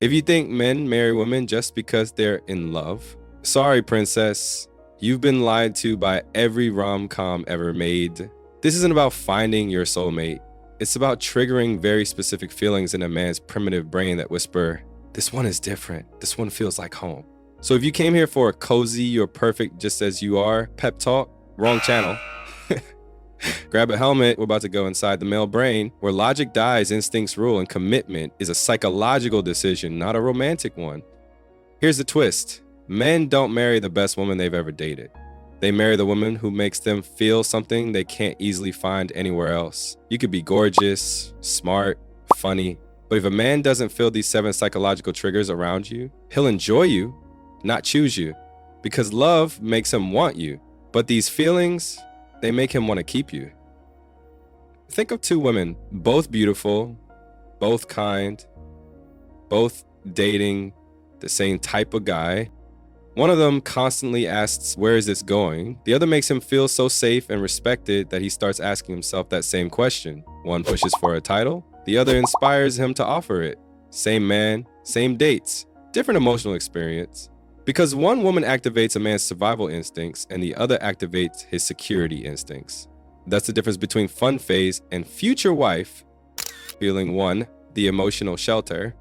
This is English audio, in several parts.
If you think men marry women just because they're in love, sorry, princess. You've been lied to by every rom-com ever made. This isn't about finding your soulmate. It's about triggering very specific feelings in a man's primitive brain that whisper, this one is different. This one feels like home. So if you came here for a cozy, you're perfect just as you are pep talk, wrong channel. Grab a helmet, we're about to go inside the male brain, where logic dies, instincts rule, and commitment is a psychological decision, not a romantic one. Here's the twist. Men don't marry the best woman they've ever dated. They marry the woman who makes them feel something they can't easily find anywhere else. You could be gorgeous, smart, funny, but if a man doesn't feel these 7 psychological triggers around you, he'll enjoy you, not choose you, because love makes him want you. But these feelings, they make him want to keep you. Think of 2 women, both beautiful, both kind, both dating the same type of guy. One of them constantly asks, where is this going? The other makes him feel so safe and respected that he starts asking himself that same question. One pushes for a title, the other inspires him to offer it. Same man, same dates, different emotional experience. Because one woman activates a man's survival instincts and the other activates his security instincts. That's the difference between fun phase and future wife. Feeling 1, the emotional shelter.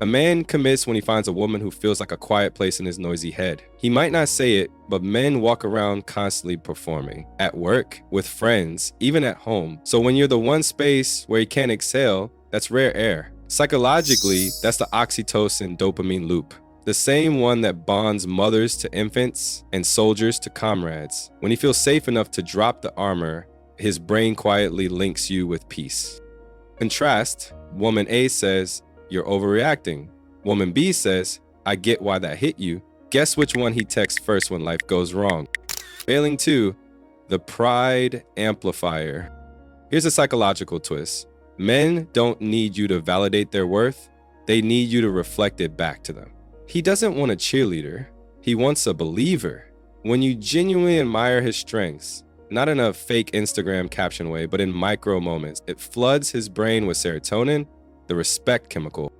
A man commits when he finds a woman who feels like a quiet place in his noisy head. He might not say it, but men walk around constantly performing. At work, with friends, even at home. So when you're the one space where he can't exhale, that's rare air. Psychologically, that's the oxytocin dopamine loop. The same one that bonds mothers to infants and soldiers to comrades. When he feels safe enough to drop the armor, his brain quietly links you with peace. Contrast, woman A says, you're overreacting. Woman B says, I get why that hit you. Guess which one he texts first when life goes wrong? Failing 2, the pride amplifier. Here's a psychological twist. Men don't need you to validate their worth. They need you to reflect it back to them. He doesn't want a cheerleader. He wants a believer. When you genuinely admire his strengths, not in a fake Instagram caption way, but in micro moments, it floods his brain with serotonin, the respect chemical.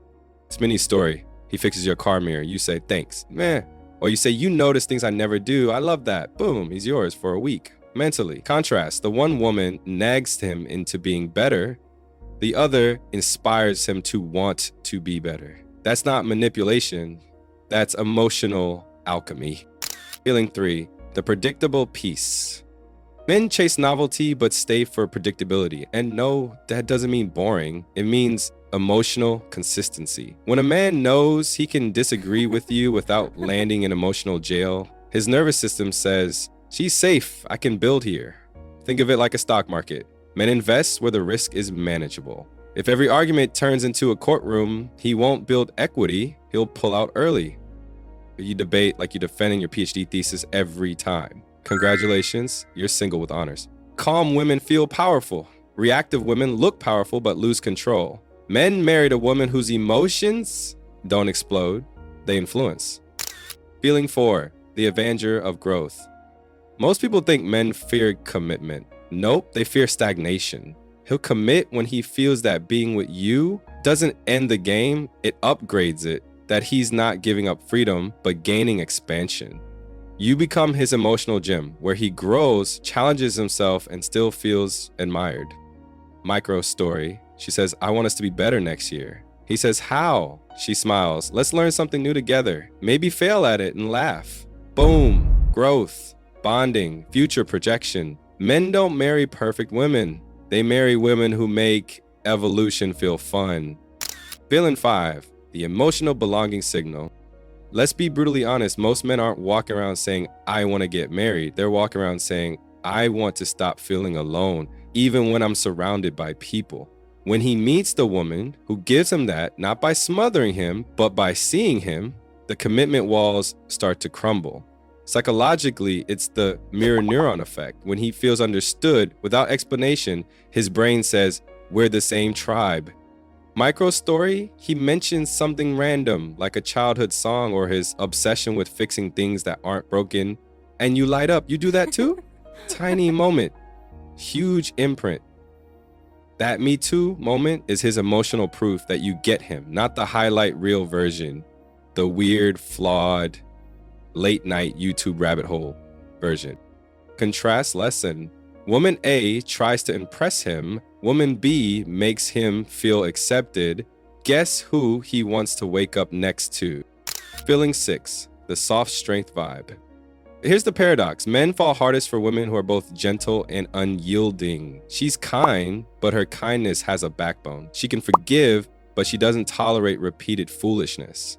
It's Minnie's story. He fixes your car mirror. You say, thanks. Meh. Or you say, you notice things I never do. I love that. Boom, he's yours for a week. Mentally. Contrast, the one woman nags him into being better. The other inspires him to want to be better. That's not manipulation. That's emotional alchemy. Feeling 3, the predictable peace. Men chase novelty but stay for predictability. And no, that doesn't mean boring. It means emotional consistency. When a man knows he can disagree with you without landing in emotional jail, his nervous system says, she's safe, I can build here. Think of it like a stock market. Men invest where the risk is manageable. If every argument turns into a courtroom, he won't build equity, he'll pull out early. You debate like you're defending your PhD thesis every time. Congratulations, you're single with honors. Calm women feel powerful. Reactive women look powerful but lose control. Men married a woman whose emotions don't explode, they influence. Feeling 4, the avenger of growth. Most people think men fear commitment. Nope, they fear stagnation. He'll commit when he feels that being with you doesn't end the game, it upgrades it, that he's not giving up freedom, but gaining expansion. You become his emotional gym, where he grows, challenges himself, and still feels admired. Micro story. She says, I want us to be better next year. He says, how? She smiles. Let's learn something new together. Maybe fail at it and laugh. Boom. Growth, bonding, future projection. Men don't marry perfect women. They marry women who make evolution feel fun. Feeling 5, the emotional belonging signal. Let's be brutally honest, most men aren't walking around saying, I want to get married. They're walking around saying, I want to stop feeling alone, even when I'm surrounded by people. When he meets the woman who gives him that, not by smothering him, but by seeing him, the commitment walls start to crumble. Psychologically, it's the mirror neuron effect. When he feels understood without explanation, his brain says, we're the same tribe. Micro story, he mentions something random, like a childhood song or his obsession with fixing things that aren't broken, and you light up. You do that too? Tiny moment, huge imprint. That Me Too moment is his emotional proof that you get him, not the highlight reel version, the weird, flawed, late night YouTube rabbit hole version. Contrast lesson. Woman A tries to impress him. Woman B makes him feel accepted. Guess who he wants to wake up next to? Feeling 6. The soft strength vibe. Here's the paradox. Men fall hardest for women who are both gentle and unyielding. She's kind, but her kindness has a backbone. She can forgive, but she doesn't tolerate repeated foolishness.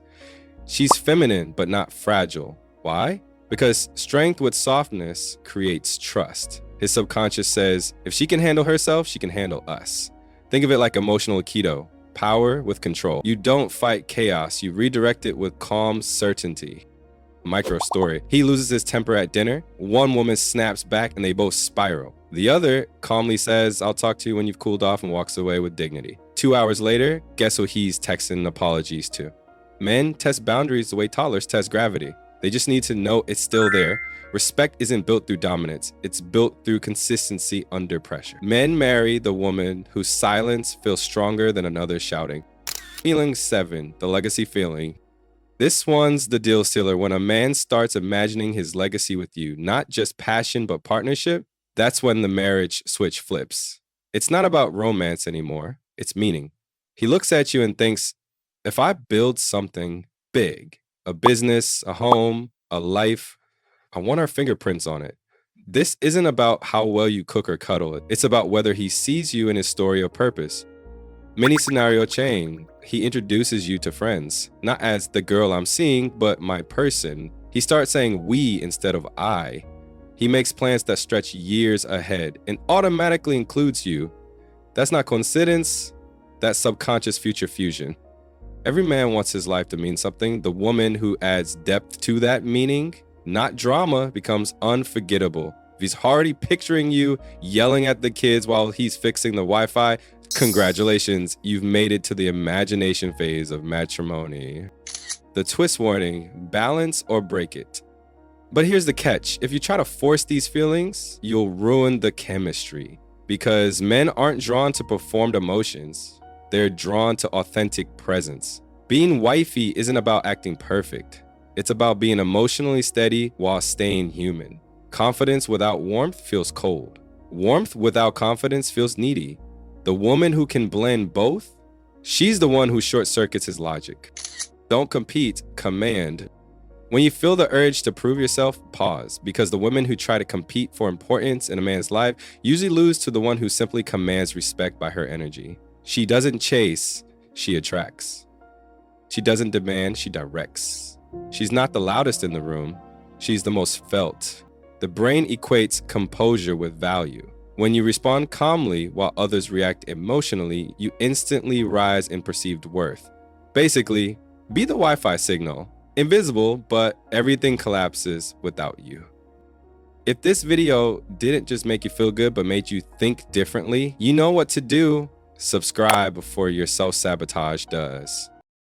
She's feminine, but not fragile. Why? Because strength with softness creates trust. His subconscious says, if she can handle herself, she can handle us. Think of it like emotional Aikido. Power with control. You don't fight chaos, you redirect it with calm certainty. Micro story. He loses his temper at dinner. One woman snaps back and they both spiral. The other calmly says, I'll talk to you when you've cooled off, and walks away with dignity. 2 hours later, guess who he's texting apologies to? Men test boundaries the way toddlers test gravity. They just need to know it's still there. Respect isn't built through dominance. It's built through consistency under pressure. Men marry the woman whose silence feels stronger than another shouting. Feeling 7, the legacy feeling. This one's the deal sealer. When a man starts imagining his legacy with you, not just passion, but partnership, that's when the marriage switch flips. It's not about romance anymore. It's meaning. He looks at you and thinks, if I build something big, a business, a home, a life, I want our fingerprints on it. This isn't about how well you cook or cuddle. It's about whether he sees you in his story of purpose. Mini scenario chain. He introduces you to friends, not as the girl I'm seeing, but my person. He starts saying we instead of I. He makes plans that stretch years ahead and automatically includes you. That's not coincidence. That's subconscious future fusion. Every man wants his life to mean something. The woman who adds depth to that meaning, not drama, becomes unforgettable. If he's already picturing you yelling at the kids while he's fixing the Wi-Fi, congratulations, you've made it to the imagination phase of matrimony. The twist warning, balance or break it. But here's the catch. If you try to force these feelings, you'll ruin the chemistry. Because men aren't drawn to performed emotions. They're drawn to authentic presence. Being wifey isn't about acting perfect. It's about being emotionally steady while staying human. Confidence without warmth feels cold. Warmth without confidence feels needy. The woman who can blend both, she's the one who short circuits his logic. Don't compete, command. When you feel the urge to prove yourself, pause, because the women who try to compete for importance in a man's life usually lose to the one who simply commands respect by her energy. She doesn't chase, she attracts. She doesn't demand, she directs. She's not the loudest in the room, she's the most felt. The brain equates composure with value. When you respond calmly while others react emotionally, you instantly rise in perceived worth. Basically, be the Wi-Fi signal. Invisible, but everything collapses without you. If this video didn't just make you feel good, but made you think differently, you know what to do. Subscribe before your self-sabotage does.